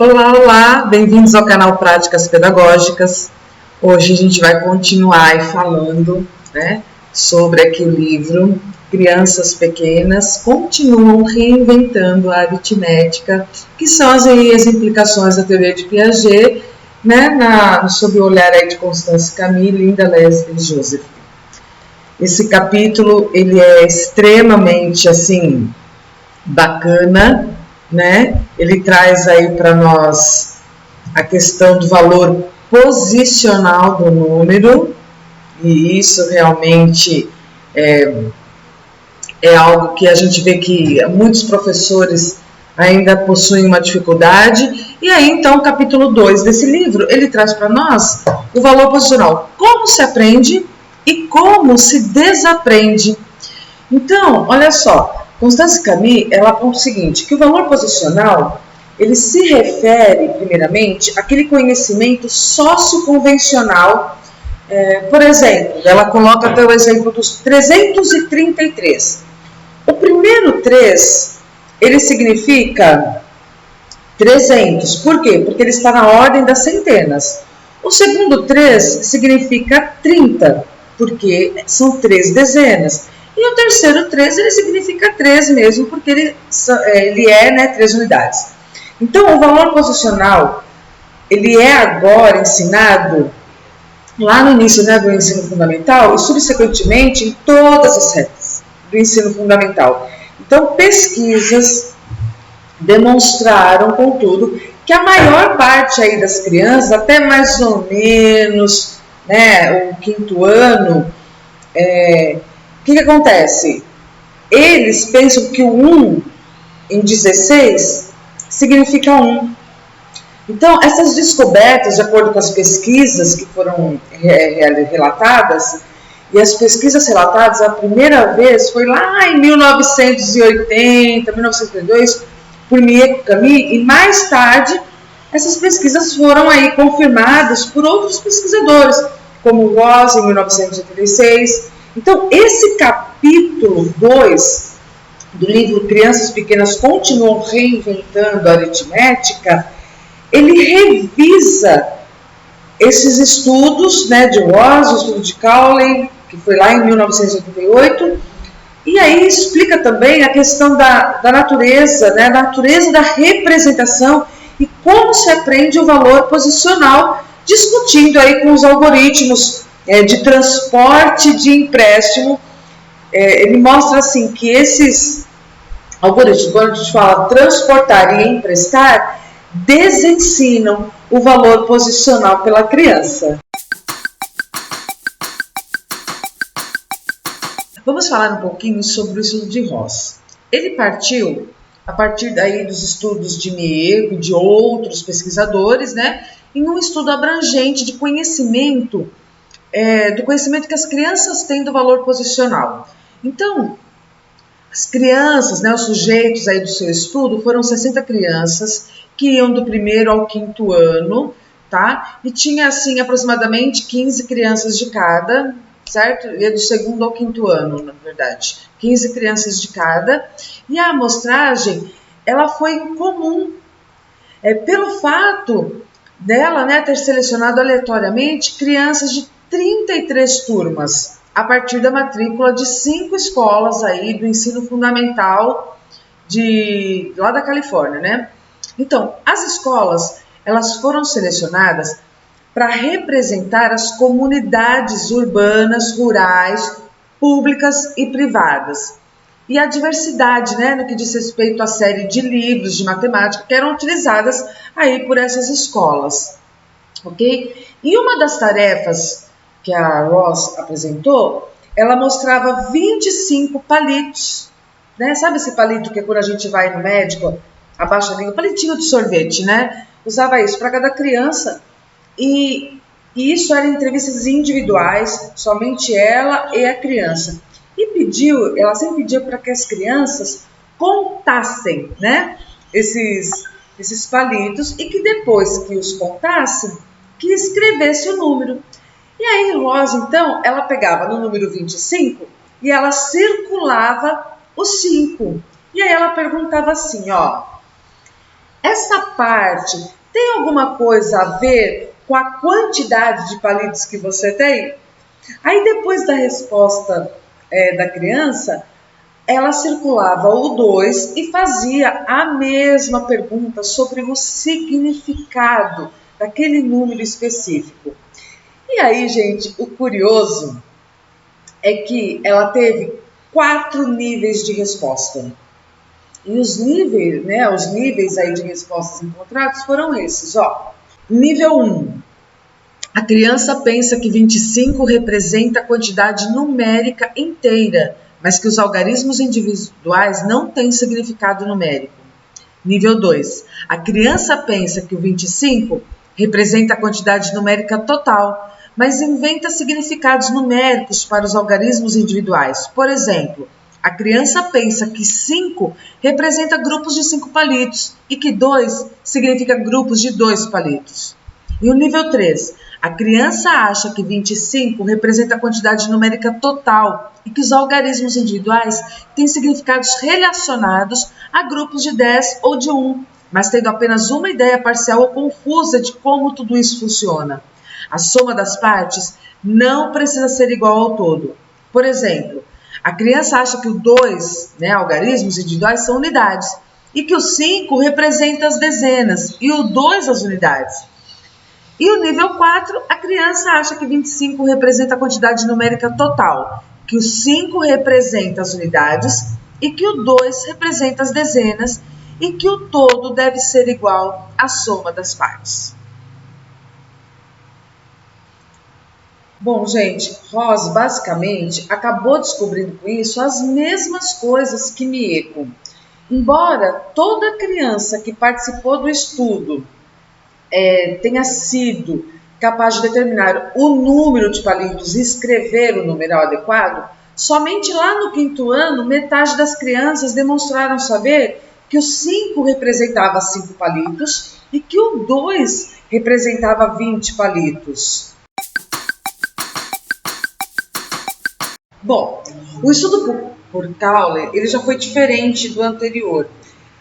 Olá, olá, bem-vindos ao canal Práticas Pedagógicas. Hoje a gente vai continuar aí falando, sobre aqui o livro Crianças Pequenas Continuam Reinventando a Aritmética, que são as implicações da teoria de Piaget, sob o olhar aí de Constance Camille, Linda Leslie e Joseph. Esse capítulo ele é extremamente bacana, Ele traz aí para nós a questão do valor posicional do número, e isso realmente é algo que a gente vê que muitos professores ainda possuem uma dificuldade. E aí, então, o capítulo 2 desse livro, ele traz para nós o valor posicional, como se aprende e como se desaprende. Então, olha só, Constance Camille, ela aponta o seguinte, que o valor posicional, ele se refere, primeiramente, àquele conhecimento socioconvencional. Por exemplo, ela coloca até o exemplo dos 333. O primeiro 3, ele significa 300. Por quê? Porque ele está na ordem das centenas. O segundo 3 significa 30, porque são 3 dezenas. E o terceiro 3, ele significa 3 mesmo, porque ele é 3 unidades. Então, o valor posicional, ele é agora ensinado lá no início do ensino fundamental e subsequentemente em todas as retas do ensino fundamental. Então, pesquisas demonstraram, contudo, que a maior parte aí das crianças, até mais ou menos o quinto ano, o que acontece? Eles pensam que o 1 em 16 significa 1. Então, essas descobertas, de acordo com as pesquisas que foram relatadas, e as pesquisas relatadas, a primeira vez foi lá em 1980, 1982, por Mieko Camille, e mais tarde, essas pesquisas foram aí confirmadas por outros pesquisadores, como Ross, em 1986. Então, esse capítulo 2 do livro Crianças Pequenas Continuam Reinventando a Aritmética, ele revisa esses estudos de Ross, o estudo de Cowley, que foi lá em 1988, e aí explica também a questão da natureza, da natureza da representação e como se aprende o valor posicional, discutindo aí com os algoritmos de transporte de empréstimo. Ele mostra que esses algoritmos, quando a gente fala transportar e emprestar, desensinam o valor posicional pela criança. Vamos falar um pouquinho sobre o estudo de Ross. Ele partiu a partir daí dos estudos de Mieko e de outros pesquisadores, em um estudo abrangente de conhecimento, do conhecimento que as crianças têm do valor posicional. Então, as crianças, os sujeitos aí do seu estudo foram 60 crianças que iam do primeiro ao quinto ano, tá? E tinha, aproximadamente 15 crianças de cada, certo? E do segundo ao quinto ano, na verdade. 15 crianças de cada. E a amostragem, ela foi incomum. Pelo fato dela, ter selecionado aleatoriamente crianças de 33 turmas, a partir da matrícula de 5 escolas aí do ensino fundamental lá da Califórnia, Então, as escolas, elas foram selecionadas para representar as comunidades urbanas, rurais, públicas e privadas. E a diversidade, no que diz respeito à série de livros de matemática que eram utilizadas aí por essas escolas, ok? E uma das tarefas que a Ross apresentou, ela mostrava 25 palitos, Sabe esse palito que é quando a gente vai no médico, abaixa a língua, palitinho de sorvete, Usava isso para cada criança e isso era entrevistas individuais, somente ela e a criança. E ela sempre pedia para que as crianças contassem, esses palitos e que depois que os contassem, que escrevesse o número. E aí Rosa, então, ela pegava no número 25 e ela circulava o 5. E aí ela perguntava assim, Essa parte tem alguma coisa a ver com a quantidade de palitos que você tem? Aí depois da resposta da criança, ela circulava o 2 e fazia a mesma pergunta sobre o significado daquele número específico. E aí, gente, o curioso é que ela teve 4 níveis de resposta. E os níveis aí de respostas encontrados foram esses, ó. Nível 1. A criança pensa que 25 representa a quantidade numérica inteira, mas que os algarismos individuais não têm significado numérico. Nível 2. A criança pensa que o 25 representa a quantidade numérica total, mas inventa significados numéricos para os algarismos individuais. Por exemplo, a criança pensa que 5 representa grupos de 5 palitos e que 2 significa grupos de 2 palitos. E o nível 3. A criança acha que 25 representa a quantidade numérica total e que os algarismos individuais têm significados relacionados a grupos de 10 ou de 1, mas tendo apenas uma ideia parcial ou confusa de como tudo isso funciona. A soma das partes não precisa ser igual ao todo. Por exemplo, a criança acha que o 2, algarismos individuais, são unidades, e que o 5 representa as dezenas e o 2 as unidades. E o nível 4, a criança acha que 25 representa a quantidade numérica total, que o 5 representa as unidades e que o 2 representa as dezenas e que o todo deve ser igual à soma das partes. Bom, gente, Ross basicamente acabou descobrindo com isso as mesmas coisas que Mieko. Embora toda criança que participou do estudo tenha sido capaz de determinar o número de palitos e escrever o numeral adequado, somente lá no 5º ano, metade das crianças demonstraram saber que o 5 representava 5 palitos e que o 2 representava 20 palitos. Bom, o estudo por Cowley ele já foi diferente do anterior.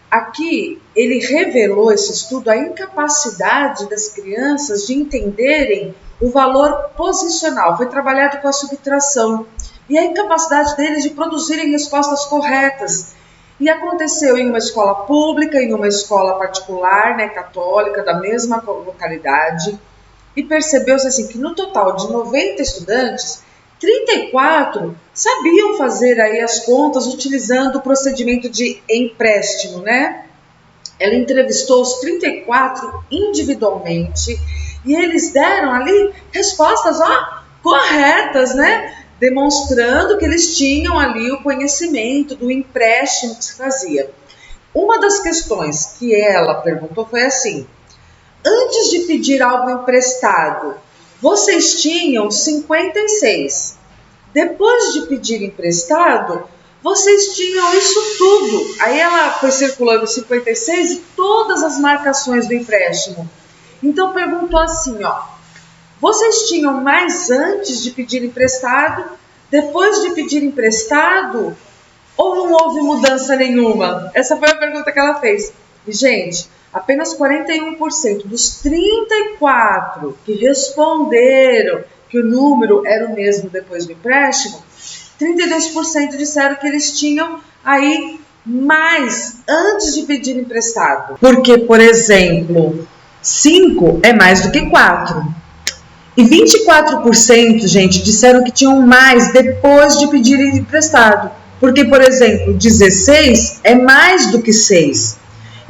Aqui, ele revelou esse estudo a incapacidade das crianças de entenderem o valor posicional. Foi trabalhado com a subtração e a incapacidade deles de produzirem respostas corretas. E aconteceu em uma escola pública, em uma escola particular, católica, da mesma localidade. E percebeu-se assim, que no total de 90 estudantes, 34 sabiam fazer aí as contas utilizando o procedimento de empréstimo, Ela entrevistou os 34 individualmente e eles deram ali respostas corretas, Demonstrando que eles tinham ali o conhecimento do empréstimo que se fazia. Uma das questões que ela perguntou foi assim: antes de pedir algo emprestado, vocês tinham 56. Depois de pedir emprestado, vocês tinham isso tudo. Aí ela foi circulando 56 e todas as marcações do empréstimo. Então perguntou assim, vocês tinham mais antes de pedir emprestado, depois de pedir emprestado, ou não houve mudança nenhuma? Essa foi a pergunta que ela fez. E, gente, apenas 41% dos 34 que responderam que o número era o mesmo depois do empréstimo, 32% disseram que eles tinham aí mais antes de pedir emprestado. Porque, por exemplo, 5 é mais do que 4. E 24%, gente, disseram que tinham mais depois de pedir emprestado. Porque, por exemplo, 16 é mais do que 6.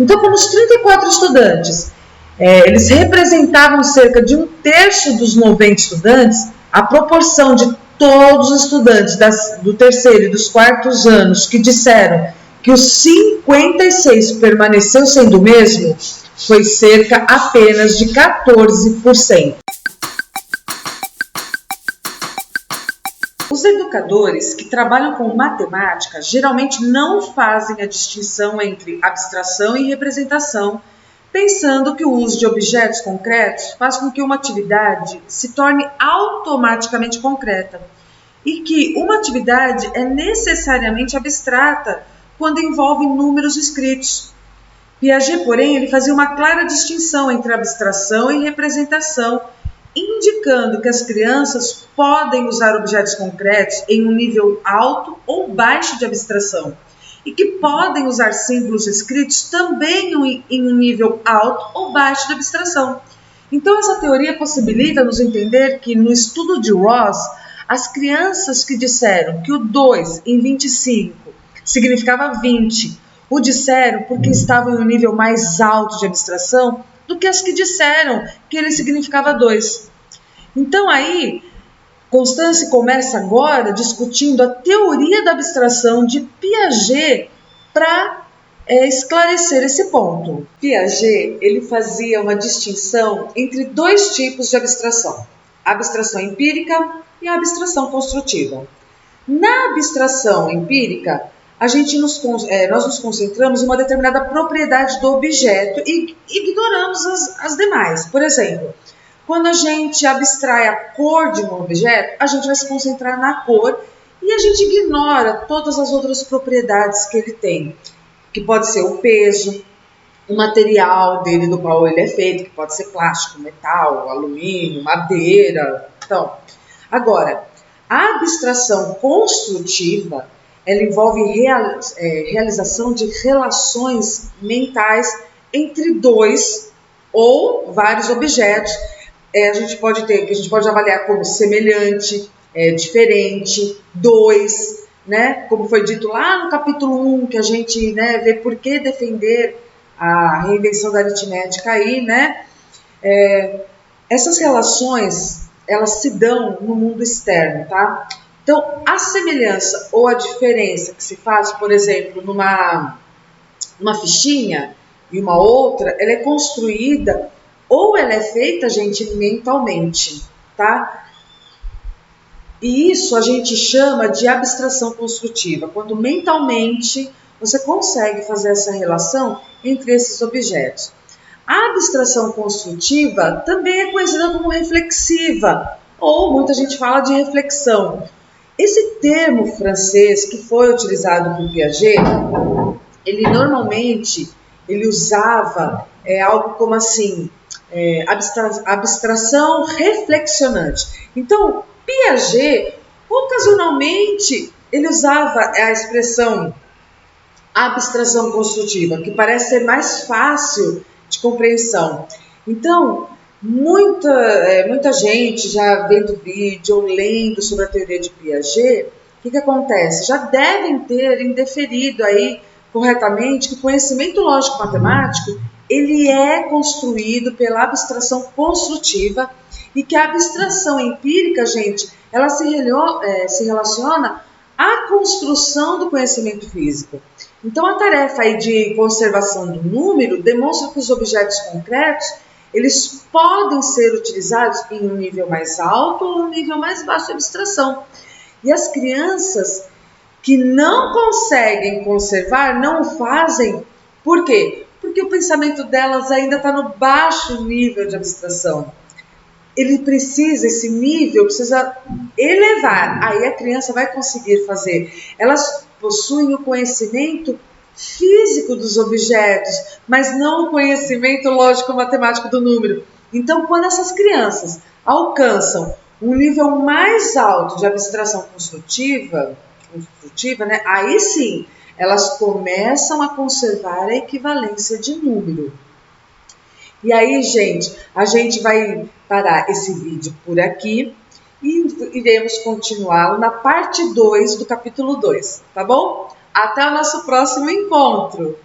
Então, como os 34 estudantes, eles representavam cerca de 1/3 dos 90 estudantes, a proporção de todos os estudantes do 3º e dos 4º anos que disseram que os 56 permaneceu sendo o mesmo, foi cerca apenas de 14%. Os educadores que trabalham com matemática geralmente não fazem a distinção entre abstração e representação, pensando que o uso de objetos concretos faz com que uma atividade se torne automaticamente concreta e que uma atividade é necessariamente abstrata quando envolve números escritos. Piaget, porém, ele fazia uma clara distinção entre abstração e representação, indicando que as crianças podem usar objetos concretos em um nível alto ou baixo de abstração e que podem usar símbolos escritos também em um nível alto ou baixo de abstração. Então, essa teoria possibilita nos entender que, no estudo de Ross, as crianças que disseram que o 2 em 25 significava 20, o disseram porque estavam em um nível mais alto de abstração do que as que disseram que ele significava 2. Então aí, Constance começa agora discutindo a teoria da abstração de Piaget para esclarecer esse ponto. Piaget, ele fazia uma distinção entre dois tipos de abstração, a abstração empírica e a abstração construtiva. Na abstração empírica, nós nos concentramos em uma determinada propriedade do objeto e ignoramos as demais. Por exemplo, quando a gente abstrai a cor de um objeto, a gente vai se concentrar na cor e a gente ignora todas as outras propriedades que ele tem, que pode ser o peso, o material dele do qual ele é feito, que pode ser plástico, metal, alumínio, madeira. Então, agora, a abstração construtiva, ela envolve realização de relações mentais entre dois ou vários objetos. A gente pode avaliar como semelhante, diferente, dois, né? Como foi dito lá no capítulo 1, que a gente, né, vê por que defender a reinvenção da aritmética aí, né? Essas relações, elas se dão no mundo externo, tá? Então, a semelhança ou a diferença que se faz, por exemplo, numa fichinha e uma outra, ela é construída ou ela é feita, gente, mentalmente, tá? E isso a gente chama de abstração construtiva, quando mentalmente você consegue fazer essa relação entre esses objetos. A abstração construtiva também é conhecida como reflexiva, ou muita gente fala de reflexão. Esse termo francês que foi utilizado por Piaget, ele normalmente usava algo como assim, abstração reflexionante. Então, Piaget, ocasionalmente, ele usava a expressão abstração construtiva, que parece ser mais fácil de compreensão. Então, muita gente já vendo vídeo ou lendo sobre a teoria de Piaget, o que acontece? Já devem ter indeferido aí corretamente que o conhecimento lógico-matemático ele é construído pela abstração construtiva e que a abstração empírica, gente, ela se relaciona à construção do conhecimento físico. Então, a tarefa aí de conservação do número demonstra que os objetos concretos eles podem ser utilizados em um nível mais alto ou um nível mais baixo de abstração. E as crianças que não conseguem conservar, não o fazem. Por quê? Porque o pensamento delas ainda está no baixo nível de abstração. Esse nível precisa elevar. Aí a criança vai conseguir fazer. Elas possuem o conhecimento físico dos objetos, mas não o conhecimento lógico-matemático do número. Então, quando essas crianças alcançam um nível mais alto de abstração construtiva, né, aí sim, elas começam a conservar a equivalência de número. E aí, gente, a gente vai parar esse vídeo por aqui e iremos continuá-lo na parte 2 do capítulo 2, tá bom? Até o nosso próximo encontro!